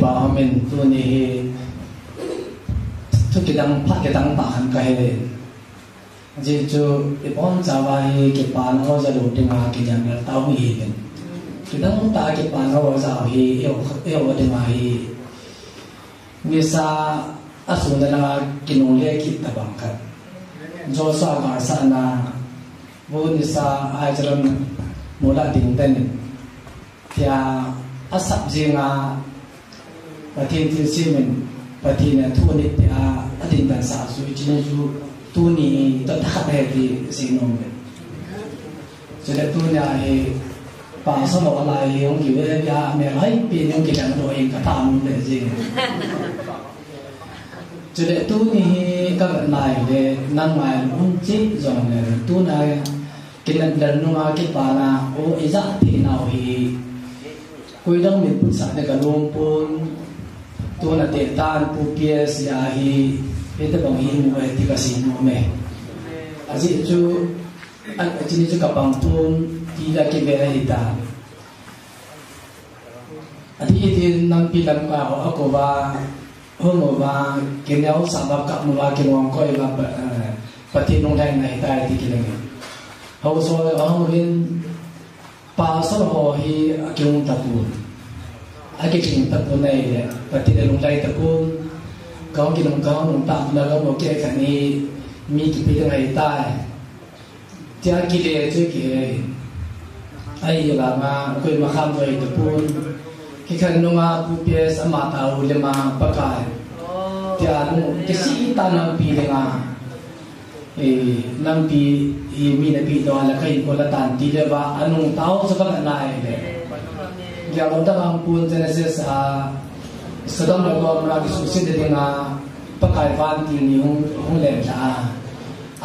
ba men tu ni hi tu kidang pa han ka he ji chu ipon jawa hi ke pa no ja lu ting ma ki jang la tau hi ben kidang ta ke pa no ja hi yo de ma hi ni sa asun da na kinong le ki ta bang ka jo sa ga sa na bo ni sa ai jaram mola ting ten tia asap jinga patin til simen patin thu ni tia adin dan sa su jin ju tu ni to ta kha di sinom be so da tu nya he pa so mo la yong ki we ya me lai pi yong ki dan do in ka tam le jing so da tu ni ka nai le nang mai un chi jong le tu na kinan dan nu ma ki pa na o iza ti na hi koi dang min put sa de ka lom pon tu na te tan pu pies ya hi ete bang hi mo ti ka sin mo me aji chu an chi ni chu ka bang pon ti la ke ve hi ta adi din nang pi lam ka ho ko ba ho mo ba ke nyao sa ba ka mo ba ke mo ko ba pa ti nong dai nai ta ti ki le ho so ho rin pa so ho hi akyong tapun akyong tapun nei le pati de long dai tapun kaung ki long kaung long ta na lo mo ke kan ni mi ki pe dai tai tia ki le che ki ai la ma ko ma kham dai tapun ki kan no ma pu pe sa ma ta u le ma pa kai tia no ki si ta na pi le nga nam pi mi na pi do la kai ko la tan ti le ba anung tao sa ka nai le ya lo da ang pun genesis sadam la ko ra ki su sin de nga pa kai van ti ni hong le la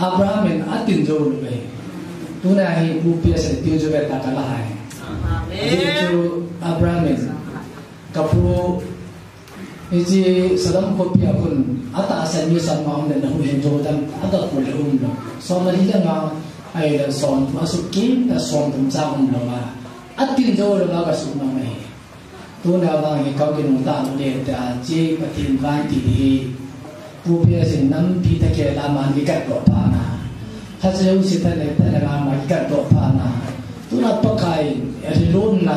abraham en atin jo lu be tu na hi pu pi se ti jo be ta ka la hai amen abraham en ka pu iji sadam ko pi akun ata asan mi san ma na hu hen jo dam ata ko le no so ma hi nga ai da son asu ki ta son tum cha no ma atin jo lo ga su ma mai tu na ba hi ka ki no ta no le ta ji patin van ti hi pu pi sin nam pi ta ke la ma ni ka ko pa na ha se u si ta le ta la ma ka ko pa na tu na pa kai ri lun na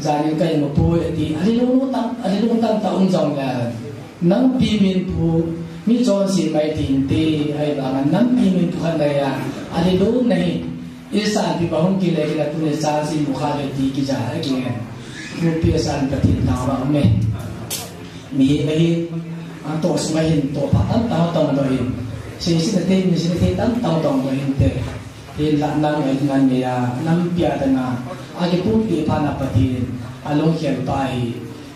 za ni kai mo pu ti ari lu tam ta jong la nam pi min pu mi chon si mai tin te ai ba nam pi min pu khan ya ari lu nahi isa pi ba hong ki le ki la tu ne sa si mu kha le ti ki ja ha ki pu pi san pa tin na ba me mi mai an to su mai hin to pa tan ta tong do hin si te mi si te tan ta tong do hin te in la nang ai ngan ya nam pia ta na a ki pu pi pa na pa tin along hian pai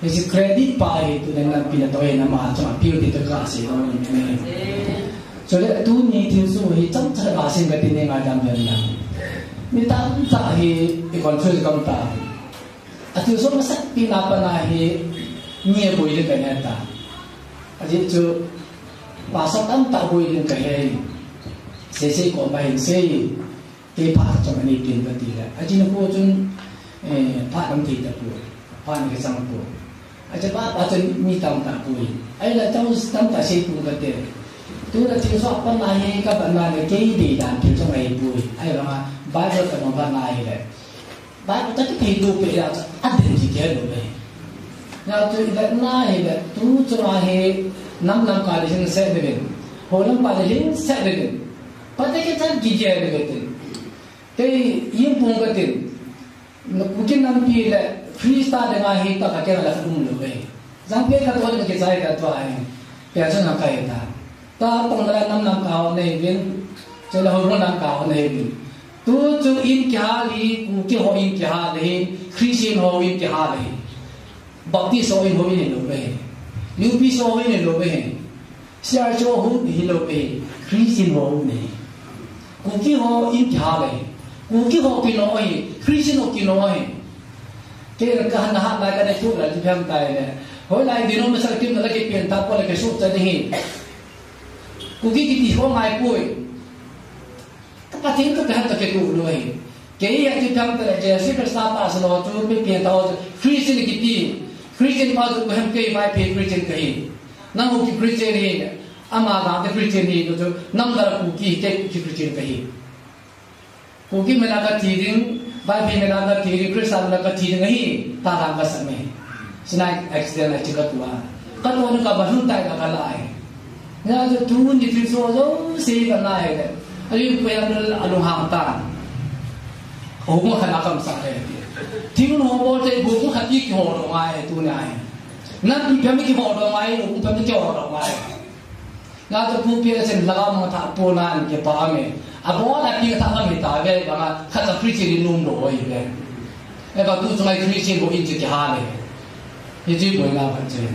isi credit pai tu dengan pina toy na ma cha pi ti to ka se no ni so le tu ni tin su hi cham cha ba sin ga tin ne ma dam ben na mi ta ta hi e control kam ta ati so ma sak pi na pa na hi ni e boi le ka na ta aji chu pa sa tam ta boi le ka he se ko ba hin se ke pa cha ni tin ba ti la aji na ko chun pa tam ti ta pu pa ni ka sang pu aja pa chen mi tam ta pu ai la chau tam ta se pu ka te tu la chi so pa na he ka ba na le ke di dan ti chang ai pu ai la ma ba ba ta ma ba na ai le ba ta ti tu pe ya a den ji ke lo be na tu da na he le tu chu ma he nam ka le sin se de ben ho lam pa le sin se de ben pa te ke chan gi je de ben te yin pu ka te mungkin nanti le freestyle dengan hita tak kira lah umum loh. Sampai kat orang ke saya kat tuai, biasa nak kaya ta. Ta tong dalam nam kau ni bin, jadi orang nam kau ni bin. Tu in kihali, mungkin ho in kihali, Christian ho in kihali, Baptist ho in loh. UPC ho in loh. CRC ho in loh. Christian ho ni. Mungkin ho in kihali. Mungkin ho kinoi, Christian ho kinoi. Kira kahan nahat lai kada tu la di pham tai ne. Hoi lai dino ma sak tim la ke pian ta ko la ke su cha ni. Mungkin ki ho mai pui. Ka pa tin ka pham ta ke tu loi. Ke ya di pham ta je si ka sa ta sa lo tu pe pian ta Christian ki ti Christian pa tu hem ke mai pe Christian kai nang hu ki Christian hi ama ga te Christian hi tu nam dar ku ki ke Christian kai ku ki mena ka ti ding bai pe mena ka ti ri Christian na ka ti ding hi ta ga ka sa me sinai accident la chika tu ka to ka ba hun tai ka la ai na jo tu ni ti so zo se ka na ai de ai ku ya alu hang ta ho mo khana kam sa keทิ้งหัวโบใจบุกขัดยี่หัวดอกไม้ตัวไหนนั่นเพียงไม่กี่หัวดอกไม้หรือเพียงไม่กี่หัวดอกไม้น่าจะพูดเพียงเส้นละก็มาถามตัวนั้นเกี่ยวกับอะไรอ่ะบอกว่าที่เขาทำไม่ตายเลยบางข้าจะคริสเตียนนุ่มรวยเลยไอ้บางตัวสมัยคริสเตียนบอกอินจิตหาเลยยิ่งจีบไม่น่าพันเจน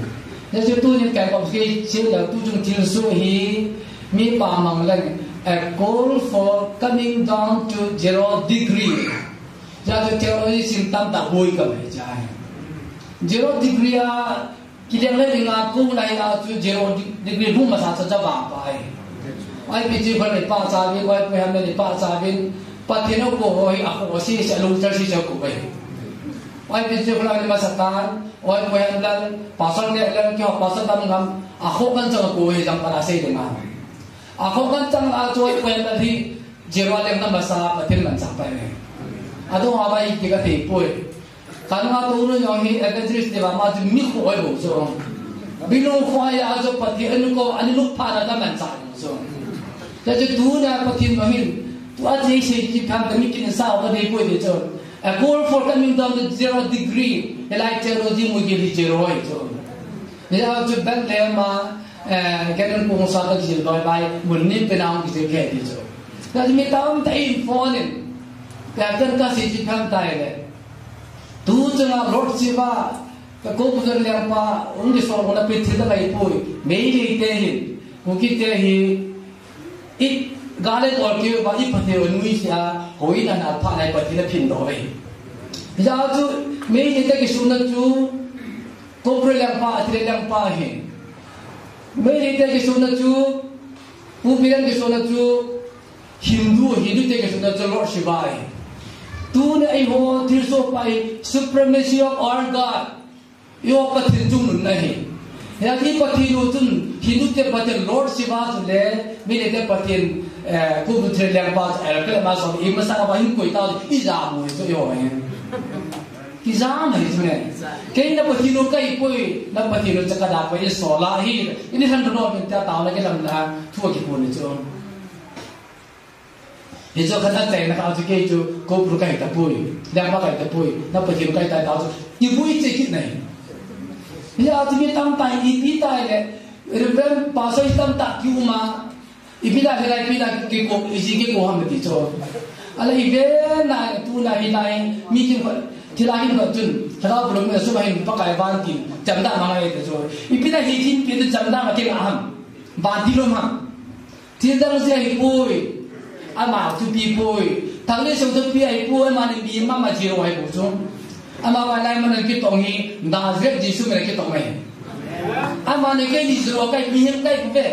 แล้วจะตัวนี้แกก็คิดเชื่อแล้วตัวจงทิ้งสู้ฮีมีปามังเล่น a goal for coming down to 0 degree jadi teologi sintam tak boleh kami cai. 0 degree kita lagi ngaku naik tu 0 degree pun masa saja bangkai. Ai biji balik pak sahaja, ai pihak dari pak sahaja, patino ko hoi aku osi selalu tersi aku baik. Ai biji balik masa tan, ai pihak dari pasal ni lagi kau pasal tam ngam, aku kan jangan ko hoi jangan pada saya dengan. Aku kan jangan tu ai pihak dari 0 lagi masa patin mencapai ni. Aduh apa ini kita tipu? Karena turun yang ini adventurous dia macam mikro itu so. Bila kau ya aja pati anu kau anu lupa ada macam so. Jadi turun ya pati mahir. Tu aja isi kita mungkin sah apa tipu itu so. A goal for coming down to 0 degree. Like teologi mungkin di 0 itu. Jadi aja band lema kena pengusaha kecil baik murni penang kita kayak itu. Jadi kita tak informan. Kadang kasih jipang tay le, tu jangan road siapa, kau bukan yang apa, orang soal orang peti dah lagi pui, mei le mungkin it gale kau kau bagi peti orang ni sia, hoi dan apa lagi peti le pin doa. Jadi tu mei le kesunat tu, kau bukan yang apa, tidak yang apa mei le kesunat tu, bukan kesunat tu, Hindu kesunat tu Lord Shiva. Tu ni ayuh tirso pai supremacy of our God. Yo patin jung nahi. Ya ni patin utun Hindu te patin Lord Shiva tu le, mile te patin kubutre liang pas kalau masuk ibu sana bahin koi tahu izam itu yo ni. Izam itu ni. Kau nak patin ukai koi, nak patin ucak ada koi solah hi. Ini kan dulu minta tahu lagi dalam tua kipun itu. Itu kata saya nak awak cakap itu kau perlu kait tapui, dah apa kait tapui, nak pergi kait tahu ibu itu cakap ni. Ya, tu kita tak ini tak le, reben pasal kita tak kiuma, ibu dah berai ibu dah kiko, isi kiko ham begitu. Alah ibu na tu na hilai, mungkin tilahin betul, kalau belum masuk bahin pakai banti, jamda mana itu. Ibu dah hijin kita jamda makin aham, banti lomah, tidak mesti ibu. Ama tu pipoi, tangni sebut piai poi mana bi mama jiro hai bujuk. Ama walai mana kita tongi, Nazareth Yesus mana kita tongi. Ama ni kai jiro kai mihim kai kupe.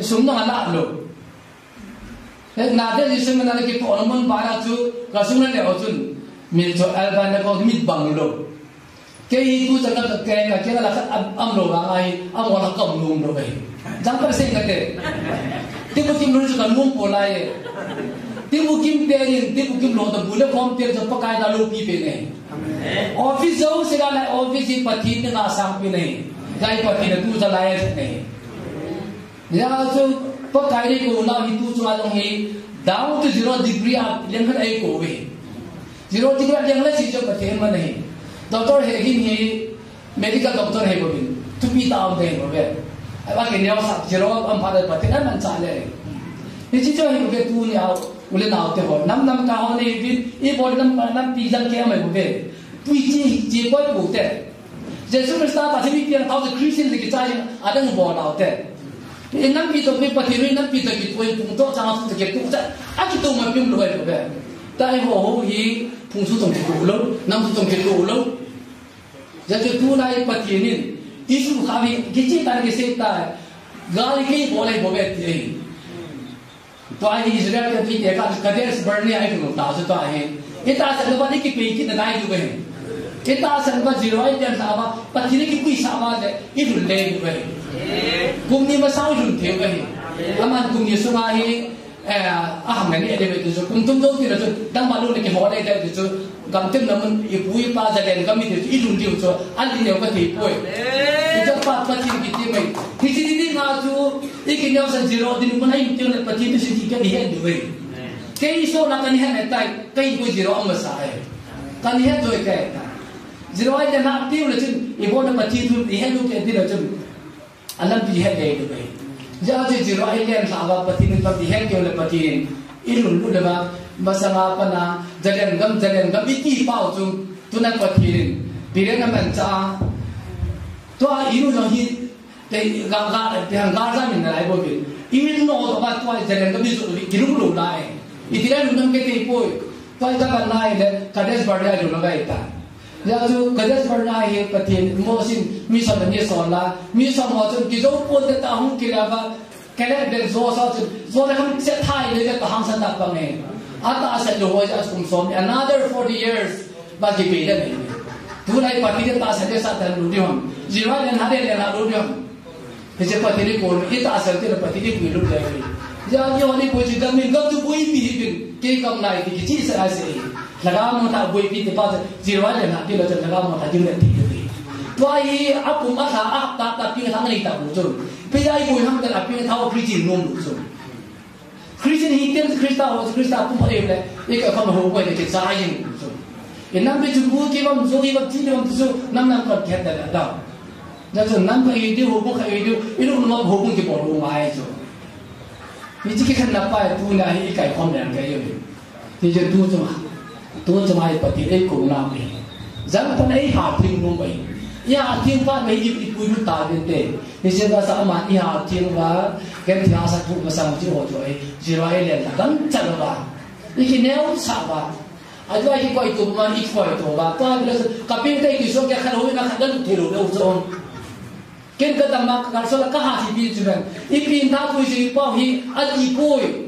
Semua anak lo. Nazareth Yesus mana kita orang bara tu, kasumna le otun, miljo alban le kau mit bang lo. Kai itu jangan kai kai lah amlo bangai, amlo kam lum lo kai. Jangan persing kate. Tiba kim lulus kan mumpulai, tiba kim perin, tiba kim loh, boleh kompir jauh pakai dalu pipi ni. Office jauh segala office ini pati ni nasang pi ni, gay pati ni tu jalai ni. Ya so pakai ni ko na itu cuma dong he down to 0 degree up, yang kan ay ko we. 0 degree yang lagi jauh pati mana he. Doktor he ini medical doktor he boleh, tu pi down deh boleh. Apa kini awak sak jero am pada pati kan mencari. Ini cuma yang kita tu ni awak boleh naik tu. Nam kau ni ini boleh nam pijak kaya mai boleh. Pijak jepoi boleh. Jadi semesta pasti kita tahu Kristen ni kita ada yang boleh naik. Ini nam pijak pati ni nam pijak kita pun punto jangan tu kita. Aku tu macam boleh boleh. Tapi ho ini punto tu kita boleh, nam tu kita boleh. Jadi tu naik pati ni. Isu kami kecil tadi kita gali kini boleh boleh tiada. Tu ahi Israel yang kita kader sebenarnya itu tahu tu ahi. Kita asal lepas ni kita pergi kita naik juga. Kita asan ba zero ay diyan sa aba pati ni kipi sa aba de idul le ba kum ni masau jun the ba aman kum yesu ma hi aham ngani ade be tu kum tum do ti ra dang ma lu ne ke ho le de tu gam tem namun ipui pa za den gam ni tu idul ti tu al di ne ka ti poi tu pa pati ki ti mai ti ti ti ma tu ikin yo sa zero din ko na yung ti ne pati tu si ti ka ni he du ba ke iso na kan he ne tai kai ko zero am sa ai kan he do ke zero ay na active le chun ibo na pati tu ihe lu ke dilo chun alam bi he de de ja je zero ay len sa ba pati ni pati he ke le pati ilun lu le ba masama pa na jalen gam iki pao chu tu na pati ni bire na man cha to a iru no hi te ga za min na ai bo bi imin no to ba to jalen gam bi su ki lu lu lai itira lu nam ke te poi to ai ka nai le kades barya lu na ga ita ya tu kadas barna he patin mosin mi sa ni sola mi sa mo chu ki zo po de ta hung ki la ba kale de zo sa chu zo le ham se thai le ka hang san ta pa me ata sa lo wa as kum som another 40 years ba ki pe de me tu lai pati de ta sa de sa ta lu diom jiwa le na de le na lu diom pe je pati ni ko ni ta sa de pati ni ku lu le ya yo ni ko ji da min ga tu bui bi bin ke kam nai ki chi sa se lagam mo ta bui pi te pa zero le na ti lo chen lagam mo ta jing le ti ti to ai apu ma sa a ta ta pi thang ni ta bu chu pe ai bui ham ta pi thao christian nom lu chu christian hi tem krista pu ma le e ka kham ho ko le ke sa yin chu e nam pe chu bu ke bam zo i ba ti le bam chu nam nam ka khet da da da chu nam ka i di ho bu kha i di i lu ma ho bu ke bo lu mai chu ni chi ke khan na pa tu na hi kai khom dan ka ye ti je tu chu tu jamai pati ai ko na me jang pan ai ha thing nu mai ya thing pa mai i pu nu ta de te ni se ba sa ma i ha thing ba ken thia sa thu ma sang ji ho jo ai ji ra ai le dang cha ba ni ki neu sa ba a jo ai ko i tu ma i ko i to ba ta le ka pin te ki so ke khan ho na khan dan thi ru de u zon ken ka dam ma ka so la ka ha si bi ju ben i pin ta tu ji pa hi a i koi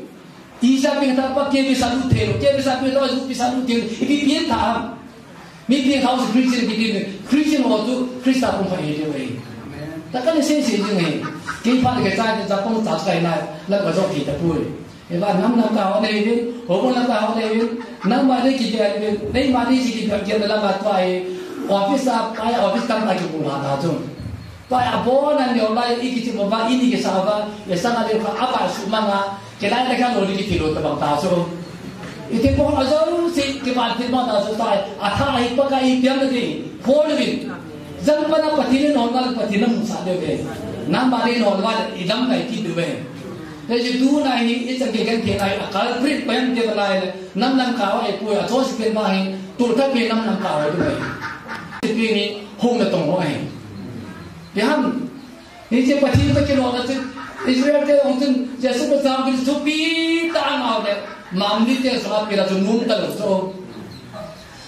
isa ping ta pa ke bi sa lu thelo ke bi sa pe to ju bi sa lu thelo i pin ta mi pin house christian bi din christian ho tu krista pong fa ye de wei ta kan se se ji ngai ke pa ke ta ja pong ta sai na la ko jo ki ta pui e ba nam nam ka ho de ni ho ko nam ka ho de ni nam ma de ki de ni nei ma de ji ki ke de la ba to ai office ai office tam ta ki bu na ta chu pa abo nan yo lai i ki ti mo ba ini ke sa ba e sa na de ka apa su ma nga kita nak kan orang kita tiru terbang tasu, itu pun azal si kita tiru tasu tay, atha ahi pakai tiang ni, phone bin, jangan pernah patin normal patin musa deh, nam bari normal idam kai kita deh, jadi tu nahi itu kegiatan kita akal prit payam dia berlain, nam kawal itu ya, terus kita mahin, turta kita nam kawal itu deh, itu ni home tong hoai, dia ni je patin tu kita orang tu Israel ke orang jasa bersama kita supi tak mau deh, mamdi te sangat kita tu nung terus so,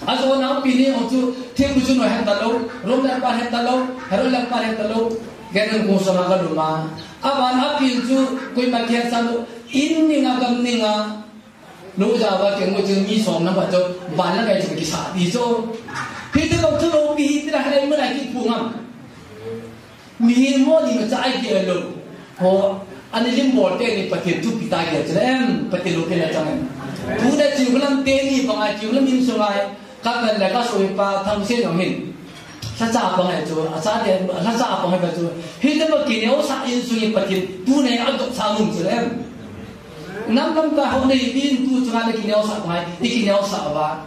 asal orang pilih orang tu tiap bulan orang talau, rom lepar orang talau, hero lepar orang talau, jangan khusus orang rumah. Aban apin tu koi makian satu ini ngagam ninga, lu jawa ke ngujung ni som nampak tu banyak kayak seperti saat itu. Kita kalau tu lobi tidak ada yang menaiki pungan, minum ni macam air dia lo. Oh, ane lim bote ni pati tu pita dia ceren pati lupa lah jangan. Tu dah ciuman teni bangai ciuman min sungai, kalau lega suai pa thang sen yang hin. Sasa bangai tu, asal dia sasa bangai tu. Hidup begini osak in sungai pati tu ni aduk samun ceren. Nam tahun ni din tu sungai ni kini osak bangai, ikini osak apa?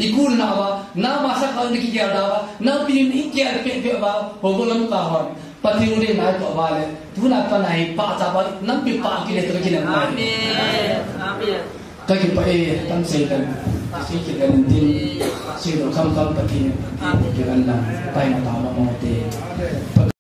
Ikul na apa? Na masa kau ni kini ada apa? Na pilih ikir pe apa? Hubungan kawan. Pati uri naik ke bawah, tu nak naik pak cabar, nampi pak kini terkini naik. Amin, amin. Kaki pak tam sedan, sikit dan tim, sikit kam pati ni, kita nak, tahu nak tahu mau te.